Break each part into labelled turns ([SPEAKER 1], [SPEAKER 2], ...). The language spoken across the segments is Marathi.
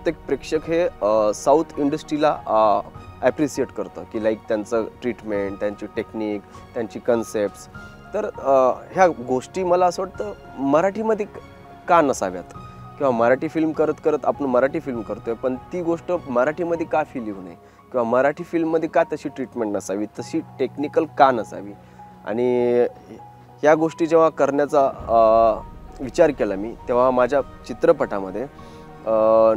[SPEAKER 1] प्रत्येक प्रेक्षक हे साऊथ इंडस्ट्रीला ॲप्रिशिएट करतं की लाईक त्यांचं ट्रीटमेंट, त्यांची टेक्निक, त्यांची कन्सेप्ट्स. तर ह्या गोष्टी मला असं वाटतं मराठीमध्ये का नसाव्यात, किंवा मराठी फिल्म करत करत आपण मराठी फिल्म करतोय पण ती गोष्ट मराठीमध्ये का फील येऊ नये, किंवा मराठी फिल्ममध्ये का तशी ट्रीटमेंट नसावी, तशी टेक्निकल का नसावी. आणि या गोष्टी जेव्हा करण्याचा विचार केला मी, तेव्हा माझ्या चित्रपटामध्ये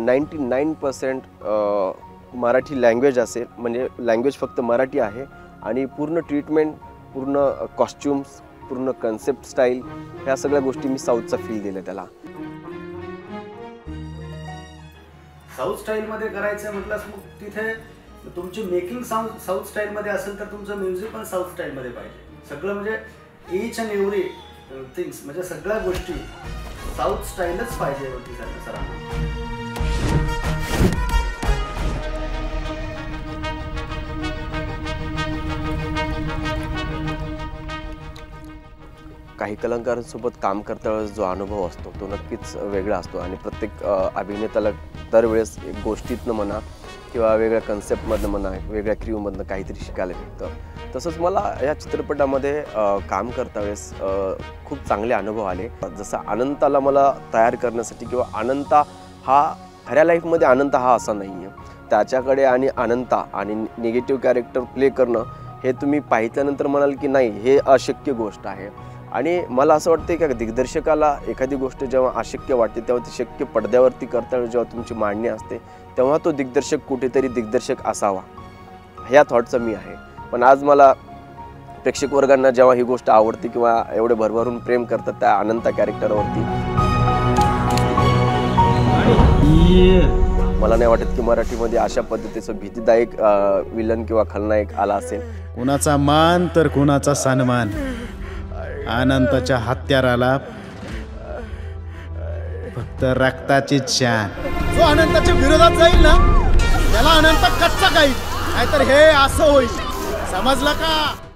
[SPEAKER 1] 99% मराठी लँग्वेज असेल, म्हणजे लँग्वेज फक्त मराठी आहे, आणि पूर्ण ट्रीटमेंट, पूर्ण कॉस्ट्युम्स, पूर्ण कन्सेप्ट स्टाईल, ह्या सगळ्या गोष्टी मी साऊथचा फील दिला त्याला.
[SPEAKER 2] साऊथ स्टाईलमध्ये करायचं म्हटलं मग तिथे तुमची मेकिंग साऊथ स्टाईलमध्ये असेल तर तुमचं म्युझिक पण साऊथ स्टाईलमध्ये पाहिजे. सगळं म्हणजे ईच अँड एव्हरी थिंग्स, म्हणजे सगळ्या गोष्टी साऊथ स्टाईलच पाहिजे होती सरांना.
[SPEAKER 1] काही कलाकारांसोबत काम करता वेळेस जो अनुभव असतो तो नक्कीच वेगळा असतो, आणि प्रत्येक अभिनेत्याला दरवेळेस एक गोष्टीतनं म्हणा किंवा वेगळ्या कन्सेप्टमधनं म्हणा, वेगळ्या क्रूमधनं काहीतरी शिकायला मिळतं. तसंच मला या चित्रपटामध्ये काम करता वेळेस खूप चांगले अनुभव आले. जसं अनंताला मला तयार करण्यासाठी, किंवा अनंता हा खऱ्या लाईफमध्ये अनंता हा असा नाही आहे, त्याच्याकडे आणि अनंता आणि निगेटिव्ह कॅरेक्टर प्ले करणं हे तुम्ही पाहिल्यानंतर म्हणाल की नाही, हे अशक्य गोष्ट आहे. आणि मला असं वाटतं की दिग्दर्शकाला एखादी गोष्ट जेव्हा अशक्य वाटते तेव्हा ती शक्य पडद्यावरती करताना जेव्हा तुमची मांडणी असते तेव्हा तो दिग्दर्शक कुठेतरी दिग्दर्शक असावा, ह्या थॉटचं मी आहे. पण आज मला प्रेक्षक वर्गांना जेव्हा ही गोष्ट आवडते किंवा एवढे भरभरून प्रेम करतात त्या अनंता कॅरेक्टरवरती, मला नाही वाटत की मराठीमध्ये अशा पद्धतीचं भीतीदायक विलन किंवा खलनायक आला असेल.
[SPEAKER 3] कुणाचा मान तर कुणाचा सन्मान. अनंताच्या हत्याराला फक्त रक्ताचीच शान. जो अनंताच्या विरोधात जाईल ना त्याला अनंत कच्चा काही, नाहीतर हे असं होईल. समजलं का?